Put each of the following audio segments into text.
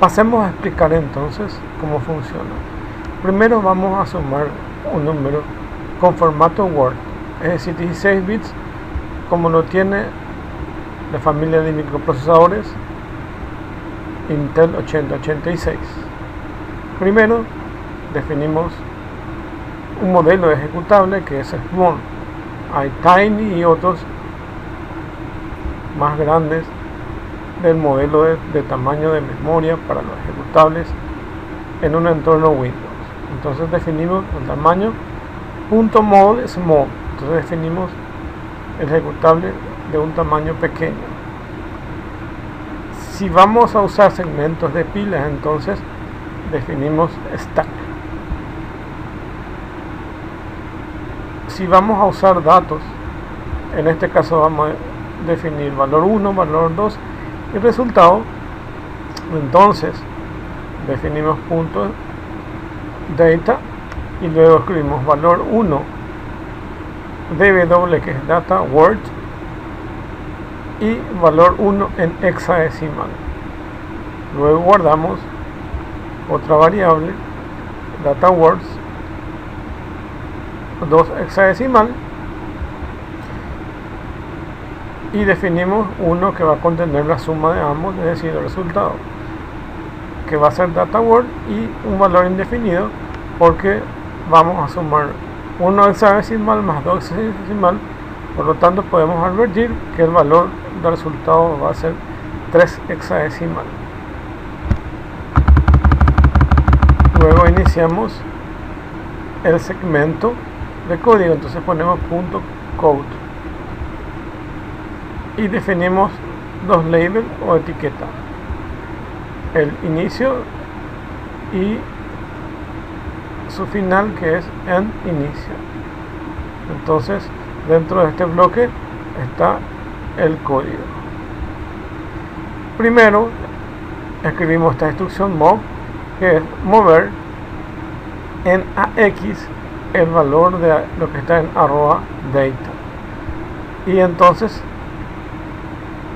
Pasemos a explicar entonces cómo funciona. Primero vamos a sumar un número con formato Word, es decir, 16 bits, como lo tiene la familia de microprocesadores Intel 8086. Primero definimos un modelo ejecutable que es Small. Hay Tiny y otros más grandes del modelo de tamaño de memoria para los ejecutables en un entorno Windows. Entonces definimos el tamaño .mol small. Entonces definimos el ejecutable de un tamaño pequeño. Si vamos a usar segmentos de pilas, entonces definimos stack. Si vamos a usar datos, en este caso vamos a definir valor 1, valor 2 y resultado. Entonces definimos punto data y luego escribimos valor 1 dw, que es data word, y valor 1 en hexadecimal. Luego guardamos otra variable, data words 2 hexadecimal, y definimos uno que va a contener la suma de ambos, es decir, el resultado, que va a ser data word, y un valor indefinido porque vamos a sumar 1 hexadecimal más 2 hexadecimal. Por lo tanto podemos advertir que el valor del resultado va a ser 3 hexadecimal. Luego iniciamos el segmento de código, entonces ponemos punto code y definimos dos labels o etiquetas, el inicio y su final, que es end inicio. Entonces dentro de este bloque está el código. Primero escribimos esta instrucción mov, que es mover en AX el valor de lo que está en @data, y entonces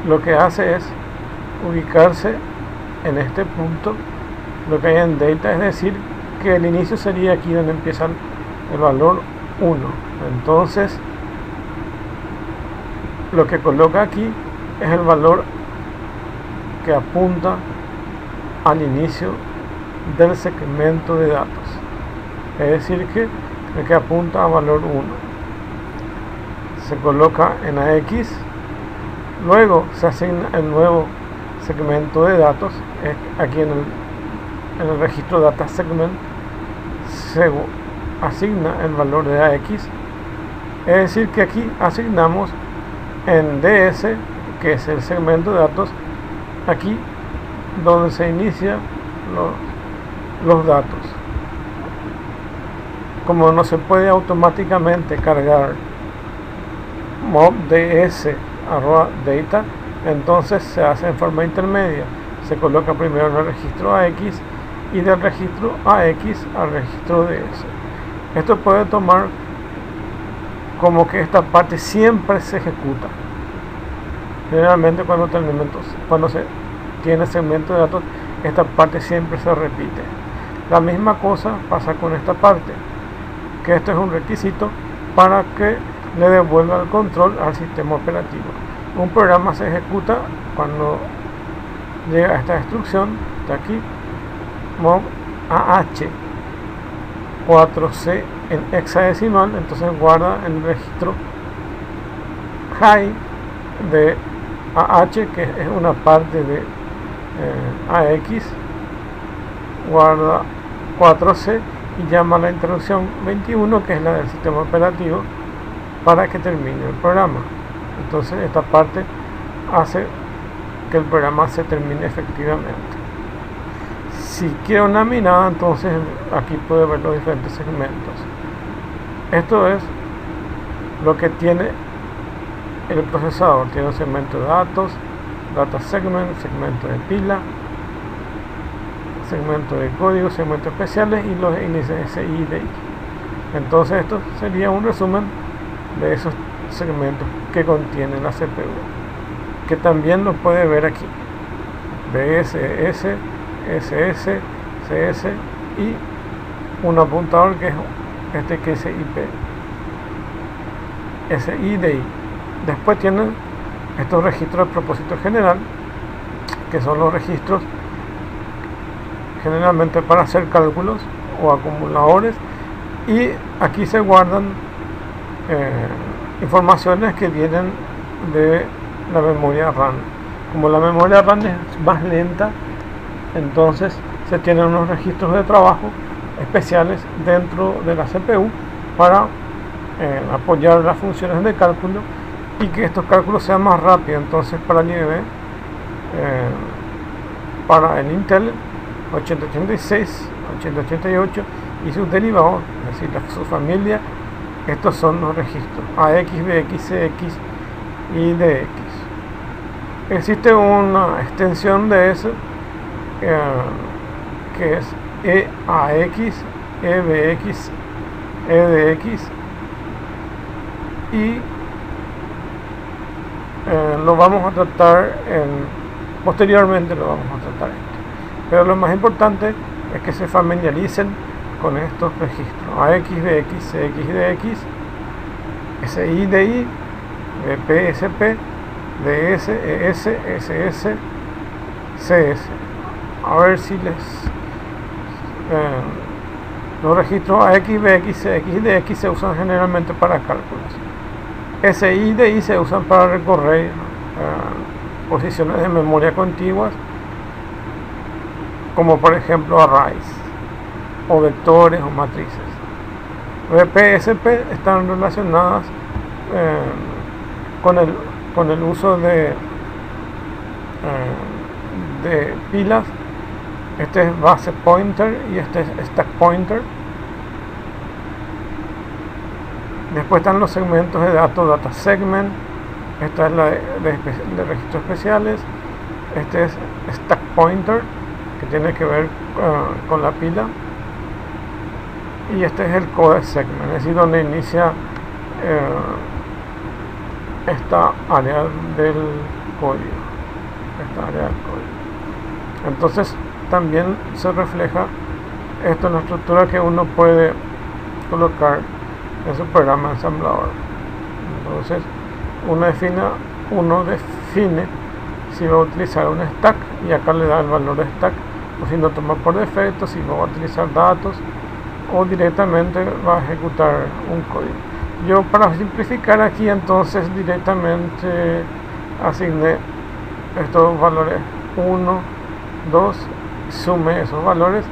lo que hace es ubicarse en este punto lo que hay en data, es decir, que el inicio sería aquí donde empieza el valor 1. Entonces lo que coloca aquí es el valor que apunta al inicio del segmento de datos, es decir, que el que apunta a valor 1 se coloca en AX. Luego se asigna el nuevo segmento de datos, aquí en el registro data segment se asigna el valor de AX, es decir, que aquí asignamos en DS, que es el segmento de datos, aquí donde se inicia los datos. Como no se puede automáticamente cargar mob ds @data, entonces se hace en forma intermedia. Se coloca primero en el registro AX y del registro AX al registro DS. Esto puede tomar como que esta parte siempre se ejecuta. Generalmente cuando se tiene segmento de datos, esta parte siempre se repite. La misma cosa pasa con esta parte, que esto es un requisito para que le devuelva el control al sistema operativo. Un programa se ejecuta cuando llega a esta instrucción de aquí, mov AH 4C en hexadecimal, entonces guarda el registro high de AH, que es una parte de AX, guarda 4C y llama a la interrupción 21, que es la del sistema operativo, para que termine el programa. Entonces esta parte hace que el programa se termine efectivamente. Si quiero una mirada, entonces aquí puede ver los diferentes segmentos. Esto es lo que tiene el procesador. Tiene un segmento de datos, data segment, segmento de pila, segmento de código, segmentos especiales y los índices SI y DI. Entonces esto sería un resumen de esos segmentos que contiene la CPU, que también lo puede ver aquí: BSS, SS, CS y un apuntador que es este que es IP, SIDI. Después tienen estos registros de propósito general, que son los registros generalmente para hacer cálculos o acumuladores, y aquí se guardan informaciones que vienen de la memoria RAM. Como la memoria RAM es más lenta, entonces se tienen unos registros de trabajo especiales dentro de la CPU para apoyar las funciones de cálculo y que estos cálculos sean más rápidos. Entonces para el IBM, para el Intel 8086, 8088 y sus derivados, es decir, su familia, estos son los registros AX, BX, CX y DX. Existe una extensión de eso que es EAX, EBX, EDX, y lo vamos a tratar posteriormente lo vamos a tratar esto. Pero lo más importante es que se familiaricen con estos registros AX, BX, CX, DX, SI, DI, BP, SP, DS, ES, SS, CS. A ver si los registros AX, BX, CX y DX se usan generalmente para cálculos. SI y DI se usan para recorrer posiciones de memoria contiguas, como por ejemplo arrays o vectores o matrices. BP, SP están relacionadas con el uso de pilas. Este es base pointer y este es stack pointer. Después están los segmentos de datos, data segment. Esta es la de registros especiales. Este es stack pointer, que tiene que ver con la pila. Y este es el code segment, es decir, donde inicia esta área del código. Entonces también se refleja esto en la estructura que uno puede colocar en su programa ensamblador. Entonces uno define si va a utilizar un stack, y acá le da el valor de stack, o si no toma por defecto, si va a utilizar datos o directamente va a ejecutar un código. Yo, para simplificar aquí, entonces directamente asigné estos valores 1, 2, sume esos valores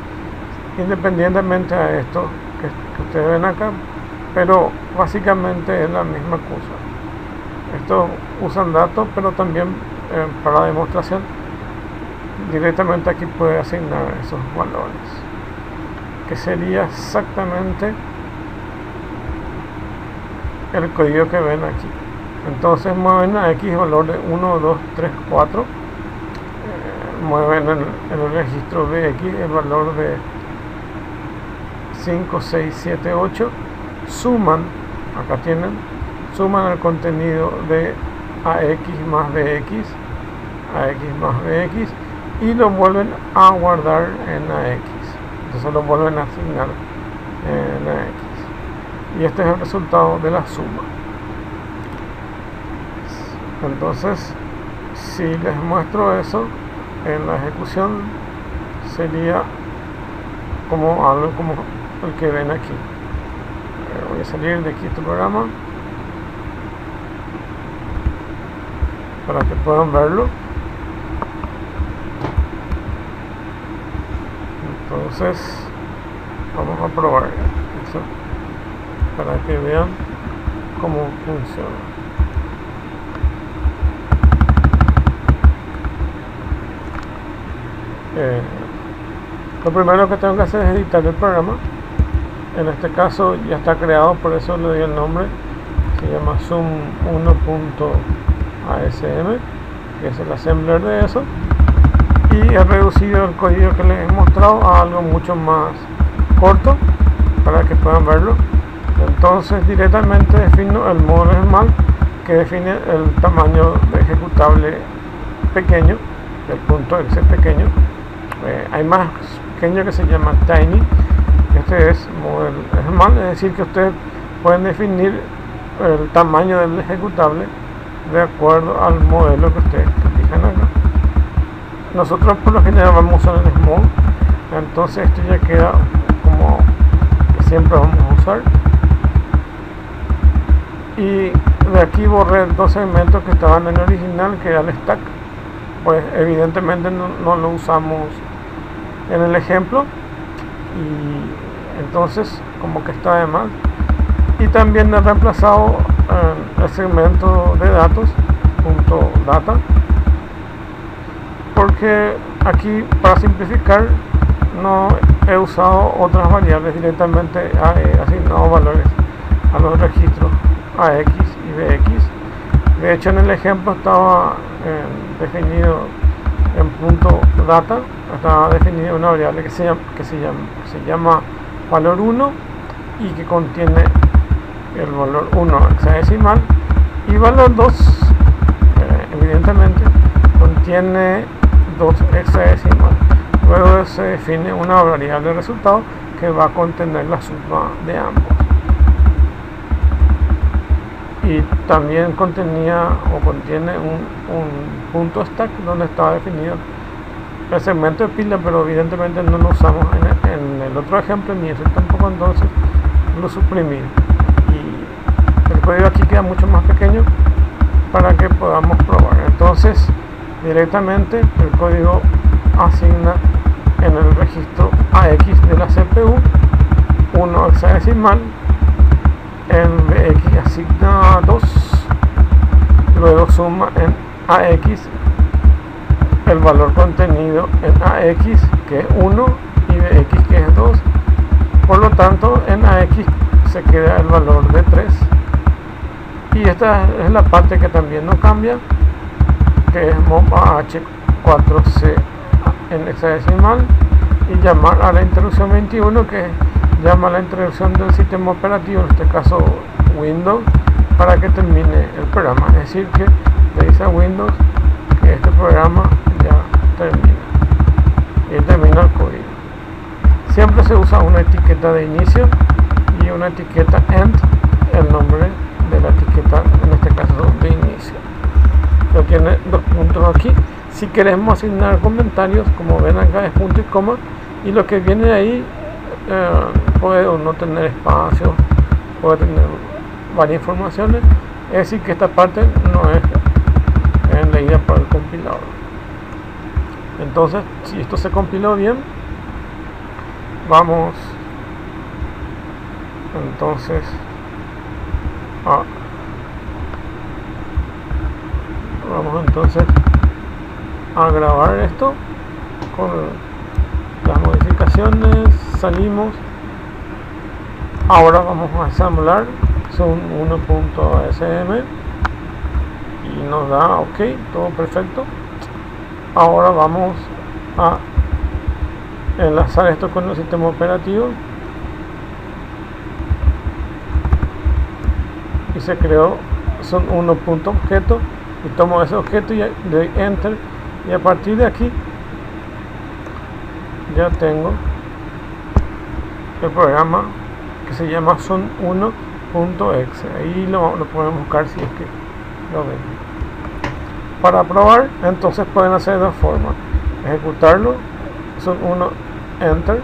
independientemente a esto que ustedes ven acá, pero básicamente es la misma cosa. Estos usan datos, pero también para demostración directamente aquí puede asignar esos valores, que sería exactamente el código que ven aquí. Entonces mueven a X valor de 1, 2, 3, 4, mueven en el registro de X el valor de 5, 6, 7, 8, suman, acá tienen, suman el contenido de AX más BX, AX más BX, y lo vuelven a guardar en AX. Entonces lo vuelven a asignar en AX. Y este es el resultado de la suma. Entonces, si les muestro eso en la ejecución, sería como algo como el que ven aquí. Voy a salir de aquí este programa para que puedan verlo. Entonces vamos a probar eso para que vean cómo funciona. Lo primero que tengo que hacer es editar el programa. En este caso ya está creado, por eso le doy el nombre. Se llama Zoom 1.asm, que es el assembler de eso, y he reducido el código que les he mostrado a algo mucho más corto para que puedan verlo. Entonces directamente defino el modo decimal, que define el tamaño de ejecutable pequeño, el punto exe pequeño, Hay más pequeño que se llama Tiny. Este es model, es decir, que ustedes pueden definir el tamaño del ejecutable de acuerdo al modelo que ustedes elijan acá. Nosotros por lo general vamos a usar el small, entonces esto ya queda como siempre vamos a usar. Y de aquí borré dos segmentos que estaban en el original, que era el stack, pues evidentemente no lo usamos en el ejemplo, y entonces como que está de más. Y también he reemplazado el segmento de datos .data, porque aquí, para simplificar, no he usado otras variables, directamente he asignado valores a los registros AX y BX. De hecho, en el ejemplo estaba definido en .data, estaba definida una variable que se llama valor 1 y que contiene el valor 1 hexadecimal, y valor 2 evidentemente contiene 2 hexadecimal. Luego se define una variable de resultado que va a contener la suma de ambos. Y también contiene un punto stack donde estaba definido el segmento de pila, pero evidentemente no lo usamos en el otro ejemplo, ni ese tampoco, entonces lo suprimí. Y el código aquí queda mucho más pequeño para que podamos probar. Entonces directamente el código asigna en el registro AX de la CPU 1 hexadecimal, en BX asigna 2, luego suma en AX el valor contenido en AX, que es 1, y BX, que es 2. Por lo tanto, en AX se queda el valor de 3. Y esta es la parte que también no cambia, que es mov AH4C en hexadecimal, y llamar a la interrupción 21, que llama a la interrupción del sistema operativo, en este caso Windows, para que termine el programa. Es decir, que le dice a Windows que este programa ya termina, y termina el código. Siempre se usa una etiqueta de inicio y una etiqueta end, el nombre de la etiqueta, en este caso de inicio. Lo tiene dos puntos aquí. Si queremos asignar comentarios, como ven acá, es punto y coma, y lo que viene ahí puede o no tener espacio, puede tener varias informaciones. Es decir, que esta parte no es leída por el compilador. Entonces, si esto se compiló bien, vamos entonces a grabar esto con las modificaciones. Salimos. Ahora vamos a ensamblar Zoom 1.asm y nos da ok, todo perfecto. Ahora vamos a enlazar esto con el sistema operativo, y se creó Zoom 1.objeto, y tomo ese objeto y le doy enter, y a partir de aquí ya tengo el programa que se llama Zoom 1.exe. Ahí lo podemos buscar si es que lo ven. Para probar, entonces pueden hacer de dos formas: ejecutarlo, Zoom 1 enter,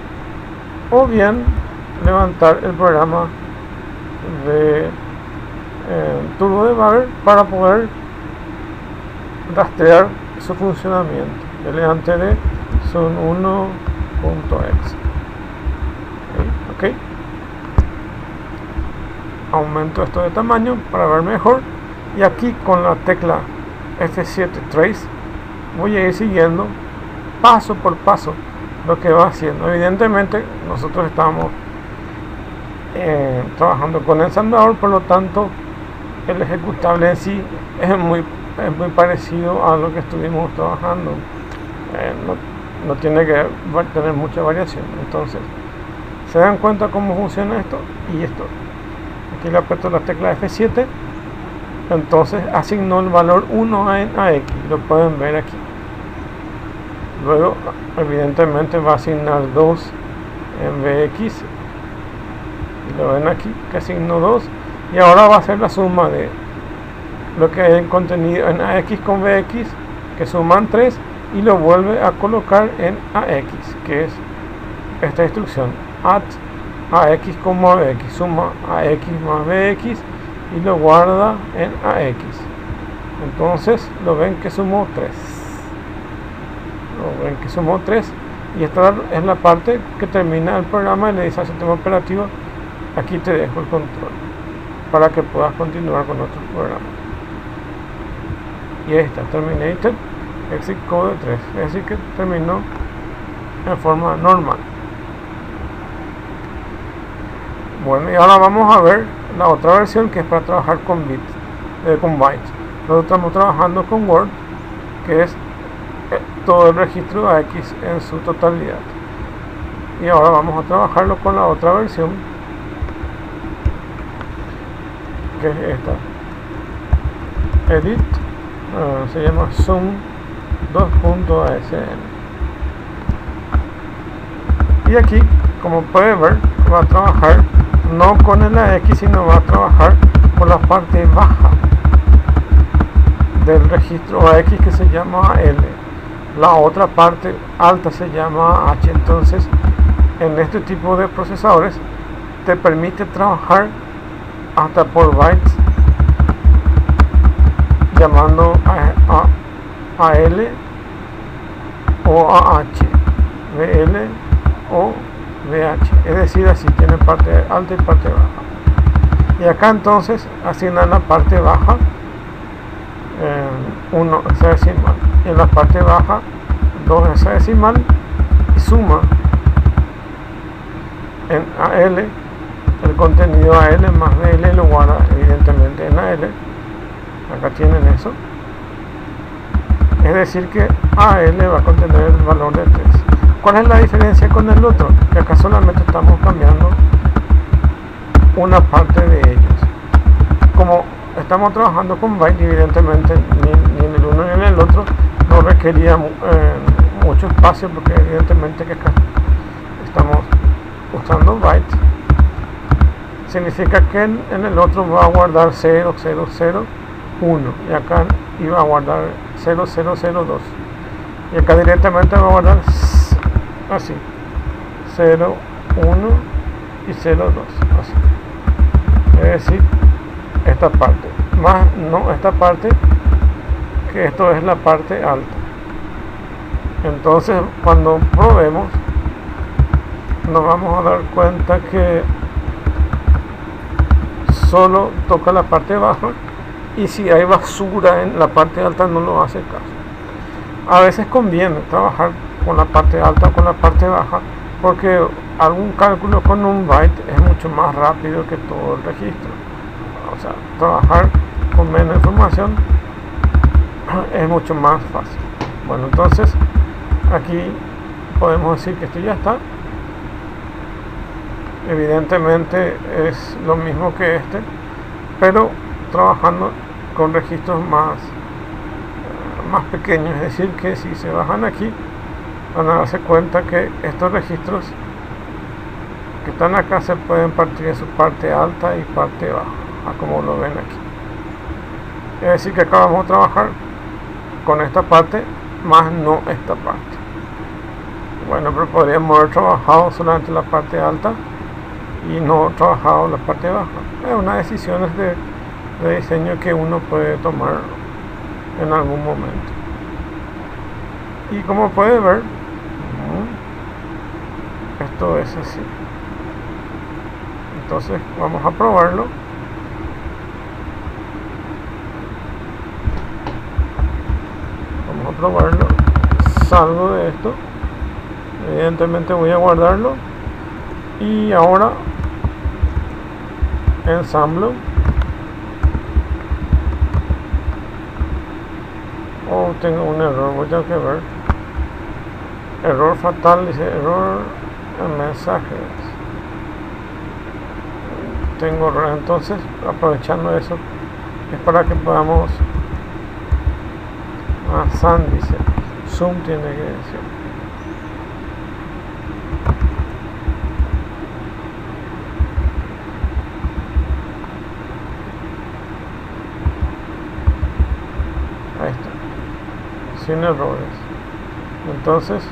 o bien levantar el programa de Turbo Debugger para poder rastrear su funcionamiento. Delante de Zoom 1.exe. Ok, aumento esto de tamaño para ver mejor, y aquí con la tecla F7 Trace voy a ir siguiendo paso por paso lo que va haciendo. Evidentemente nosotros estamos trabajando con el ensamblador, por lo tanto el ejecutable en sí es muy parecido a lo que estuvimos trabajando. No tiene que tener mucha variación. Entonces, se dan cuenta cómo funciona esto y esto. Aquí le aprieto la tecla F7, entonces asignó el valor 1 en AX, lo pueden ver aquí. Luego evidentemente va a asignar 2 en bx, lo ven aquí que asignó 2, y ahora va a hacer la suma de lo que hay en contenido en ax con bx, que suman 3, y lo vuelve a colocar en ax, que es esta instrucción, add ax como bx, suma ax más bx y lo guarda en ax. Entonces lo ven que sumó 3, y esta es la parte que termina el programa y le dice al sistema operativo: aquí te dejo el control para que puedas continuar con otros programas. Y ahí está, terminated exit code 3, es decir que terminó en forma normal. Bueno, y ahora vamos a ver la otra versión, que es para trabajar con bits, con bytes. Nosotros estamos trabajando con Word, que es todo el registro AX en su totalidad. Y ahora vamos a trabajarlo con la otra versión, que es esta, edit, se llama zoom 2.asm. Y aquí, como puede ver, va a trabajar no con el AX, sino va a trabajar con la parte baja del registro AX, que se llama AL. La otra parte alta se llama H. Entonces, en este tipo de procesadores te permite trabajar hasta por bytes, llamando a AL o AH, VL o VH, es decir, así tiene parte alta y parte baja. Y acá entonces asignan la parte baja 1 hexadecimal, y en la parte baja 2 hexadecimal, y suma en AL el contenido AL más BL, lo guarda evidentemente en AL. Acá tienen eso, es decir que AL va a contener el valor de 3. ¿Cuál es la diferencia con el otro? Que acá solamente estamos cambiando una parte de ellos. Como estamos trabajando con byte, evidentemente ni en el uno ni en el otro no requería mucho espacio, porque evidentemente que acá estamos usando bytes. Significa que en el otro va a guardar 0, 0, 0, 1, y acá iba a guardar 0, 0, 0, 2, y acá directamente va a guardar así 0, 1 y 0, 2, así. Es decir, esta parte más no esta parte, que esto es la parte alta. Entonces cuando probemos nos vamos a dar cuenta que solo toca la parte baja, y si hay basura en la parte alta no lo hace caso. A veces conviene trabajar con la parte alta o con la parte baja, porque algún cálculo con un byte es mucho más rápido que todo el registro. O sea, trabajar con menos información es mucho más fácil. Bueno, entonces aquí podemos decir que esto ya está. Evidentemente es lo mismo que este, pero trabajando con registros más pequeños. Es decir, que si se bajan aquí van a darse cuenta que estos registros que están acá se pueden partir en su parte alta y parte baja, como lo ven aquí. Es decir, que acá vamos a trabajar con esta parte más no esta parte. Bueno, pero podríamos haber trabajado solamente la parte alta y no trabajado la parte baja. Es una decisión de diseño que uno puede tomar en algún momento. Y como puede ver, esto es así. Entonces vamos a probarlo. Vamos a probarlo. Salgo de esto. Evidentemente voy a guardarlo. Y ahora ensamblo. Oh, tengo un error, voy a ver. Error fatal, dice error en mensajes. Tengo error, entonces aprovechando eso es para que podamos. San dice zoom tiene que decir. Ahí está, sin errores. Entonces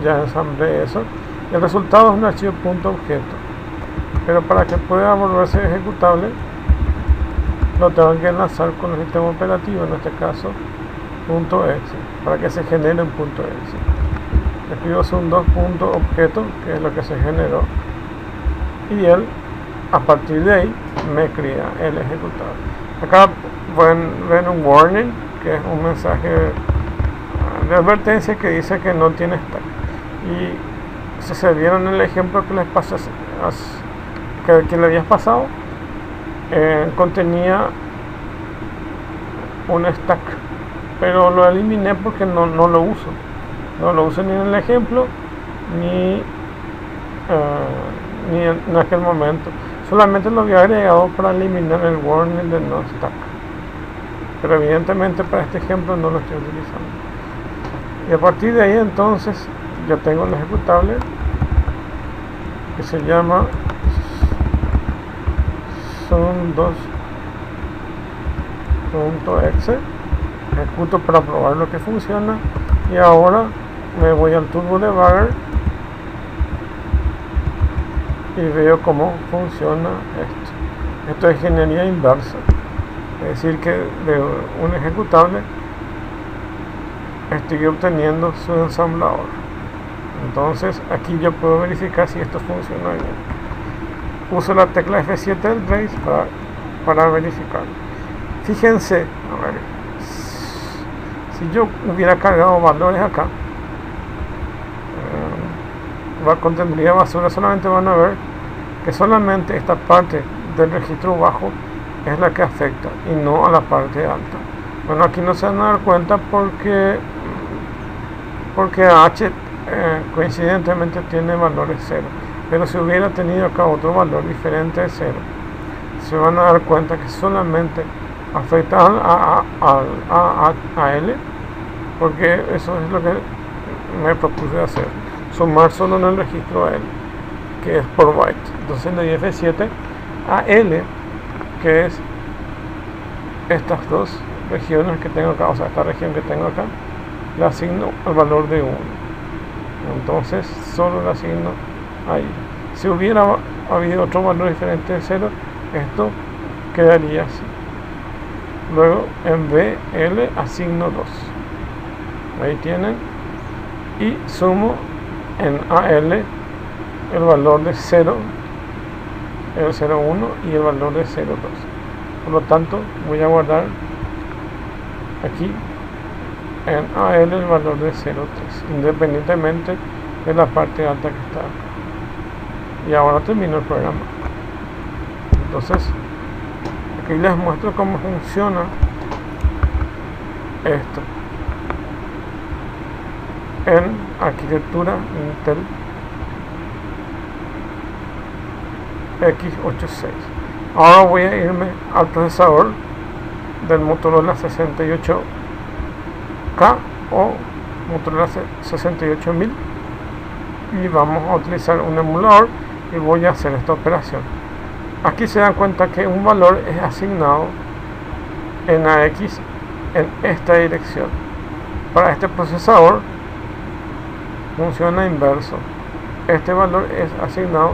ya ensamblé eso. El resultado es un archivo .objeto, pero para que pueda volverse ejecutable lo tengo que enlazar con el sistema operativo, en este caso .exe, para que se genere un .exe. Escribo sum2.objeto, que es lo que se generó, y él a partir de ahí me crea el ejecutable. Acá ven un warning, que es un mensaje de advertencia que dice que no tiene stack. Y si se vieron el ejemplo que les pasé, que le habías pasado, contenía un stack, pero lo eliminé porque no lo uso. No lo uso ni en el ejemplo ni en aquel momento. Solamente lo había agregado para eliminar el warning de no stack, pero evidentemente para este ejemplo no lo estoy utilizando. Y a partir de ahí entonces ya tengo el ejecutable que se llama sum2.exe. Ejecuto para probar lo que funciona, y ahora me voy al Turbo Debugger y veo cómo funciona esto. Esto es ingeniería inversa, es decir que de un ejecutable estoy obteniendo su ensamblador. Entonces aquí yo puedo verificar si esto funciona bien. Uso la tecla F7 del Trace para verificar. Fíjense, a ver, si yo hubiera cargado valores acá, contendría basura. Solamente van a ver que solamente esta parte del registro bajo es la que afecta y no a la parte alta. Bueno, aquí no se van a dar cuenta porque H coincidentemente tiene valores 0, pero si hubiera tenido acá otro valor diferente de 0, se van a dar cuenta que solamente afecta a L, porque eso es lo que me propuse hacer, sumar solo en el registro L, que es por byte. Entonces le di F7 a L, que es estas dos regiones que tengo acá, o sea, esta región que tengo acá, le asigno el valor de 1. Entonces solo le asigno ahí. Si hubiera habido otro valor diferente de 0, esto quedaría así. Luego en BL asigno 2. Ahí tienen. Y sumo en AL el valor de 0, el 0,1 y el valor de 0,2. Por lo tanto, voy a guardar aquí en AL el valor de 0,3, independientemente de la parte alta que está acá. Y ahora termino el programa. Entonces, aquí les muestro cómo funciona esto en arquitectura Intel x86. Ahora voy a irme al procesador del Motorola 68K o Motorola 68000 y vamos a utilizar un emulador y voy a hacer esta operación. Aquí se dan cuenta que un valor es asignado en AX en esta dirección. Para este procesador funciona inverso. Este valor es asignado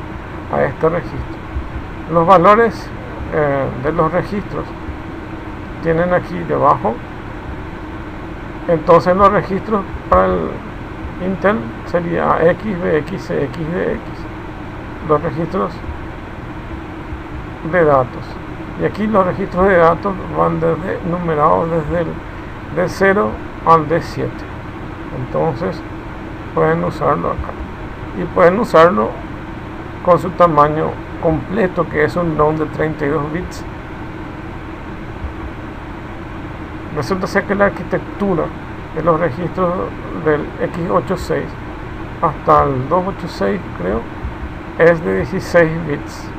a este registro. Los valores de los registros tienen aquí debajo. Entonces los registros para el Intel sería AX, BX, CX, DX. Los registros de datos. Y aquí los registros de datos van numerados desde el D0 al D7. Entonces pueden usarlo acá. Y pueden usarlo con su tamaño completo, que es un ROM de 32 bits. Resulta ser que la arquitectura de los registros del x86 hasta el 286 creo es de 16 bits.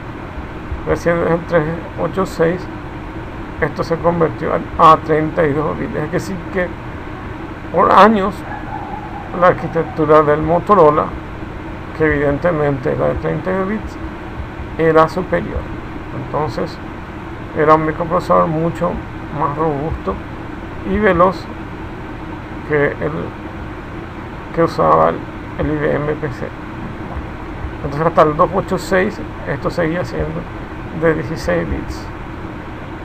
Recién en 386 esto se convirtió a 32 bits. Es decir que por años la arquitectura del Motorola, que evidentemente la de 32 bits, era superior. Entonces era un microprocesador mucho más robusto y veloz que el que usaba el IBM PC. Entonces hasta el 286 esto seguía siendo de 16 bits.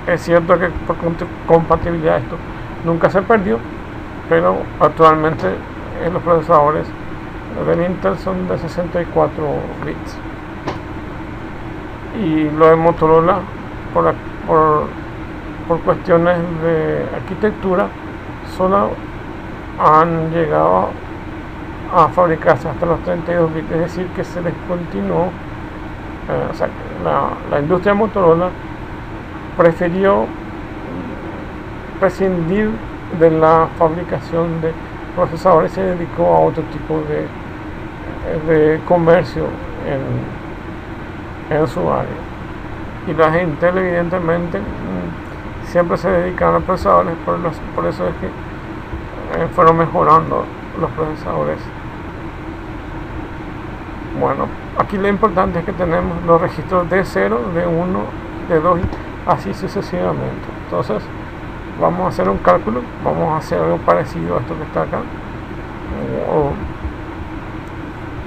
Es cierto que por compatibilidad esto nunca se perdió, pero actualmente los procesadores del Intel son de 64 bits. Y lo de Motorola, por cuestiones de arquitectura, solo han llegado a fabricarse hasta los 32 bits, es decir, que se descontinuó. O sea, la industria Motorola prefirió prescindir de la fabricación de procesadores y se dedicó a otro tipo de comercio en su área. Y las Intel evidentemente siempre se dedicaron a procesadores, por eso es que fueron mejorando los procesadores. Bueno, aquí lo importante es que tenemos los registros de 0, de 1, de 2 y así sucesivamente. Entonces vamos a hacer un cálculo, vamos a hacer algo parecido a esto que está acá, o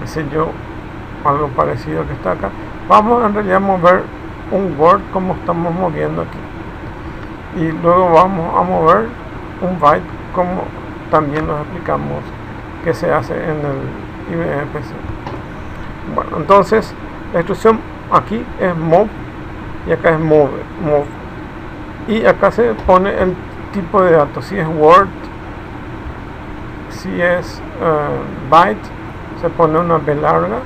qué sé yo, algo parecido que está acá. Vamos en realidad a mover un Word como estamos moviendo aquí, y luego vamos a mover un byte como también nos explicamos que se hace en el IBM PC. Bueno, entonces la instrucción aquí es move y acá es move, y acá se pone el tipo de datos, si es Word, si es byte, se pone una B larga,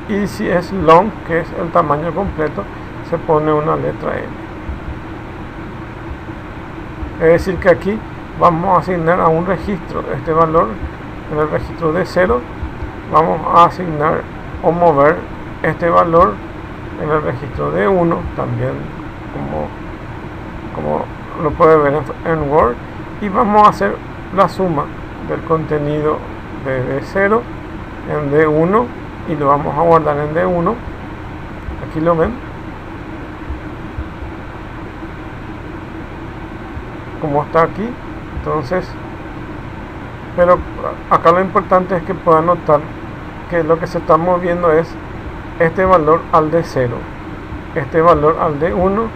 y si es long, que es el tamaño completo, se pone una letra L. Es decir que aquí vamos a asignar a un registro este valor. En el registro de 0 vamos a asignar o mover este valor en el registro de 1 también, como lo puede ver en Word, y vamos a hacer la suma del contenido de D0 en D1 y lo vamos a guardar en D1. Aquí lo ven como está aquí. Entonces, pero acá lo importante es que puedan notar que lo que se está moviendo es este valor al D0, este valor al D1,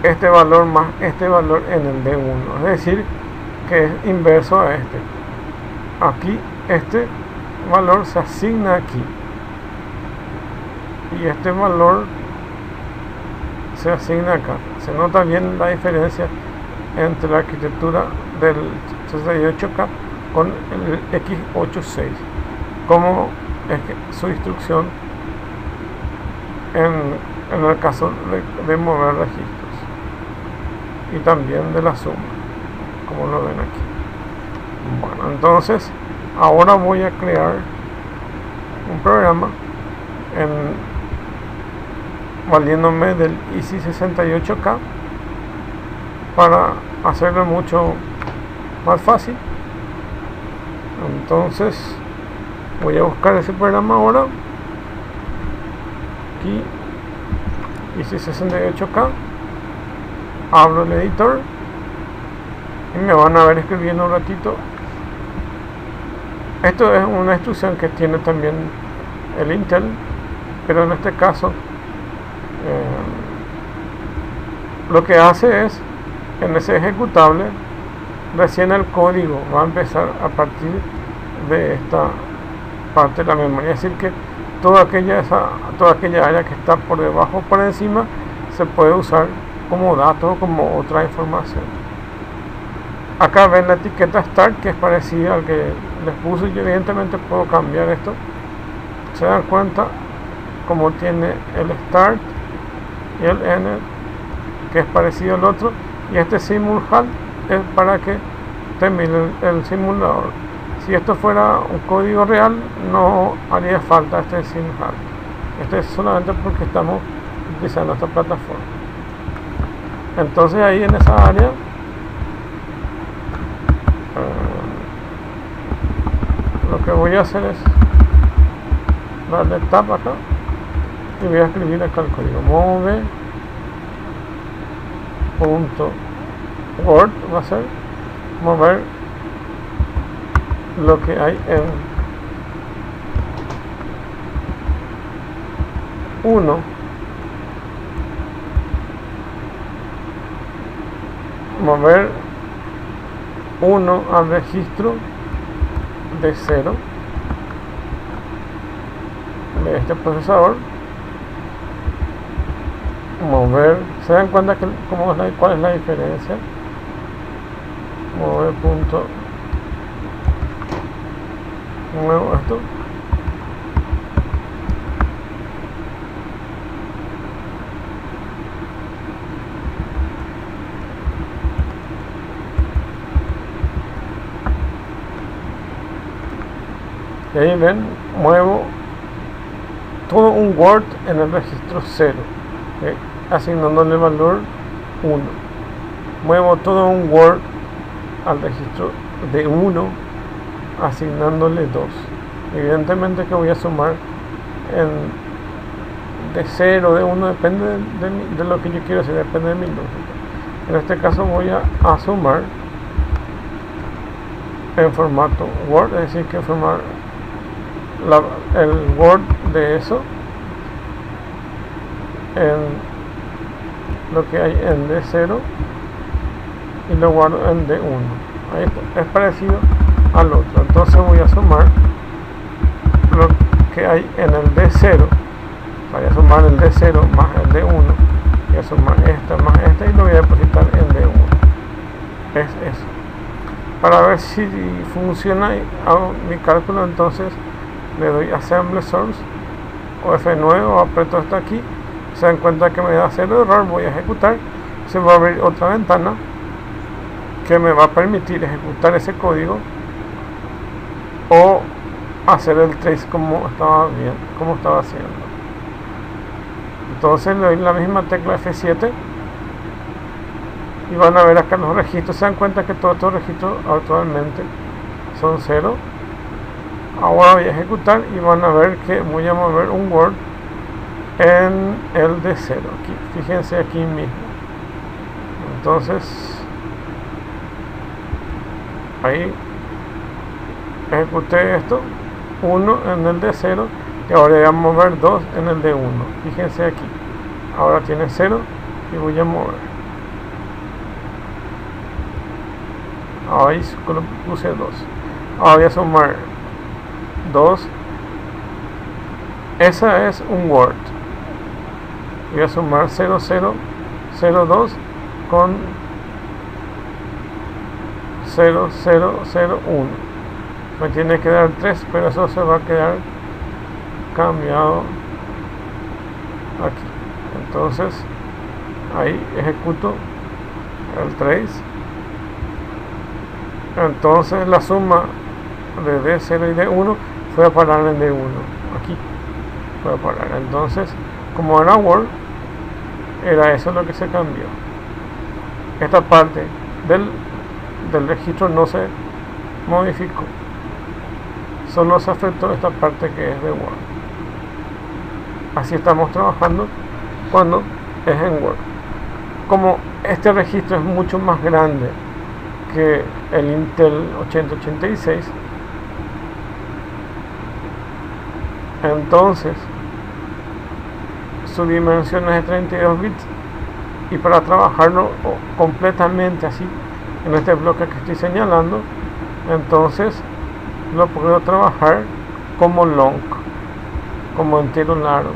este valor más este valor en el D1, es decir, que es inverso a este. Aquí este valor se asigna aquí y este valor se asigna acá. Se nota bien la diferencia entre la arquitectura del 68K con el X86, como es que su instrucción en el caso de mover registros, y también de la suma, como lo ven aquí. Bueno, entonces ahora voy a crear un programa valiéndome del IC68K para hacerlo mucho más fácil. Entonces voy a buscar ese programa ahora, aquí IC68K, abro el editor y me van a ver escribiendo un ratito. Esto es una instrucción que tiene también el Intel, pero en este caso lo que hace es, en ese ejecutable, recién el código va a empezar a partir de esta parte de la memoria, es decir que toda aquella área que está por debajo o por encima se puede usar como datos o como otra información. Acá ven la etiqueta Start, que es parecida al que les puse. Yo evidentemente puedo cambiar esto. Se dan cuenta como tiene el Start y el End, que es parecido al otro, y este simulHAL es para que termine el simulador. Si esto fuera un código real, no haría falta este simulHAL. Este es solamente porque estamos utilizando esta plataforma. Entonces ahí en esa área que voy a hacer es darle tab acá y voy a escribir acá el código move.word, va a ser mover lo que hay en 1 mover 1 al registro de 0 de este procesador, mover, se dan cuenta que cuál es la diferencia, mover punto nuevo esto, y ahí ven, muevo todo un Word en el registro 0, asignándole valor 1. Muevo todo un Word al registro de 1, asignándole 2. Evidentemente que voy a sumar de 0, de 1, depende de lo que yo quiero hacer, depende de mi lógica. En este caso voy a sumar en formato Word, es decir, que formar el Word de eso en lo que hay en D0 y lo guardo en D1. Ahí está, es parecido al otro. Entonces voy a sumar lo que hay en el D0, voy a sumar el D0 más el D1, voy a sumar esta más esta y lo voy a depositar en D1. Es eso. Para ver si funciona y hago mi cálculo, entonces le doy Assembly Source o F9 o aprieto hasta aquí. Se dan cuenta que me da 0 error, voy a ejecutar, se va a abrir otra ventana que me va a permitir ejecutar ese código o hacer el trace como estaba haciendo. Entonces le doy la misma tecla F7 y van a ver acá los registros. Se dan cuenta que todos estos registros actualmente son 0. Ahora voy a ejecutar y van a ver que voy a mover un Word en el D0. Aquí, fíjense aquí mismo. Entonces ahí ejecuté esto, 1 en el D0 y ahora voy a mover 2 en el D1. Fíjense aquí, ahora tiene 0 y voy a mover. Ahí puse 2. Ahora voy a sumar 2. Esa es un Word. Voy a sumar 0002 con 0001. Me tiene que dar 3, pero eso se va a quedar cambiado aquí. Entonces ahí ejecuto el trace. Entonces la suma de D0 y D1 fue a parar en D1. Aquí fue a parar. Entonces, como era Word, era eso lo que se cambió. Esta parte del registro no se modificó, solo se afectó esta parte que es de Word. Así estamos trabajando cuando es en Word. Como este registro es mucho más grande que el Intel 8086, entonces su dimensión es de 32 bits y para trabajarlo completamente así en este bloque que estoy señalando, entonces lo puedo trabajar como long, como entero largo.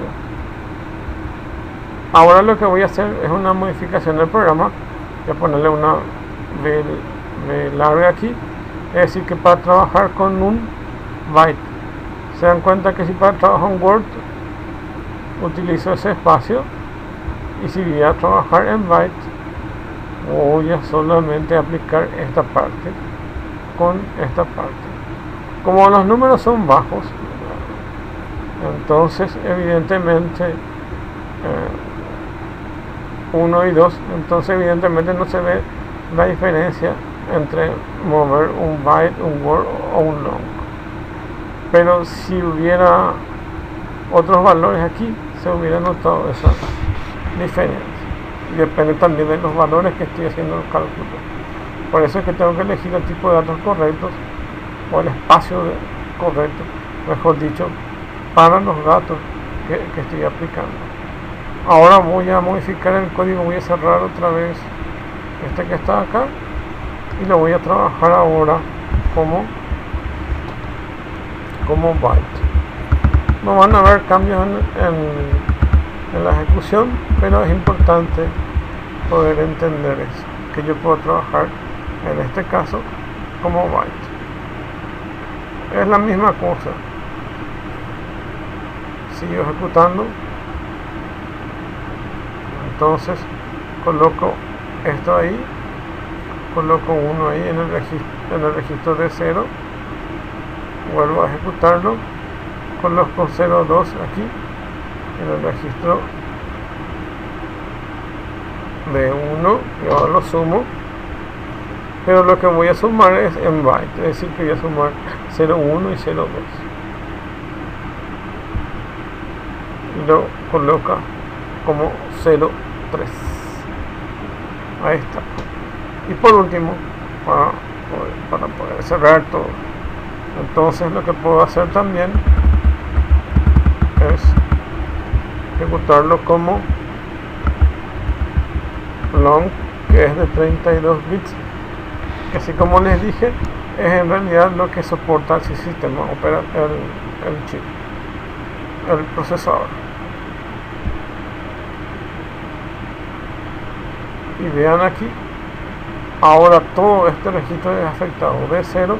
Ahora lo que voy a hacer es una modificación del programa. Voy a ponerle una V larga aquí, es decir que para trabajar con un byte, se dan cuenta que si para trabajar en Word utilizo ese espacio, y si voy a trabajar en byte voy a solamente aplicar esta parte con esta parte. Como los números son bajos, entonces evidentemente 1 y 2, entonces evidentemente no se ve la diferencia entre mover un byte, un word o un long. pero si hubiera otros valores aquí se hubiera notado esa diferencia, y depende también de los valores que estoy haciendo el cálculo. Por eso es que tengo que elegir el tipo de datos correctos o el espacio correcto, mejor dicho, para los datos que estoy aplicando. Ahora voy a modificar el código, voy a cerrar otra vez este que está acá y lo voy a trabajar ahora como byte. No van a haber cambios en la ejecución, pero es importante poder entender eso, que yo puedo trabajar en este caso como byte. Es la misma cosa. Sigo ejecutando, entonces coloco esto ahí, coloco 1 ahí en el registro de 0, vuelvo a ejecutarlo, coloco 0, 2 aquí en el registro de 1 y ahora lo sumo, pero lo que voy a sumar es en byte, es decir que voy a sumar 0, 1 y 0, 2 y lo coloca como 0, 3. Ahí está. Y por último, para poder cerrar todo, entonces lo que puedo hacer también es ejecutarlo como long, que es de 32 bits, que así como les dije es en realidad lo que soporta el sistema operativo, el chip, el procesador. Y vean aquí, ahora todo este registro es afectado de 0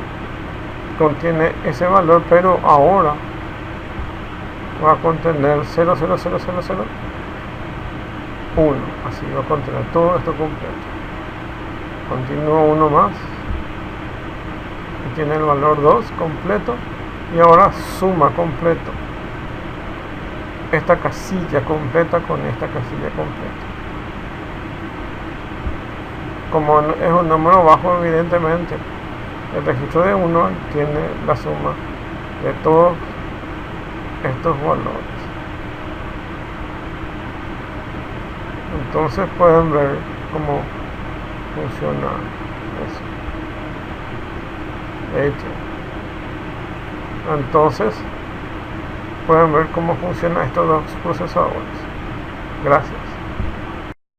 contiene ese valor, pero ahora va a contener 0, 0, 0, 0, 0, 1, así va a contener todo esto completo. Continúo uno más y tiene el valor 2 completo, y ahora suma completo esta casilla completa con esta casilla completa. Como es un número bajo, evidentemente el registro de 1 tiene la suma de todos estos valores. Entonces pueden ver cómo funciona eso. Entonces pueden ver cómo funcionan estos dos procesadores. Gracias.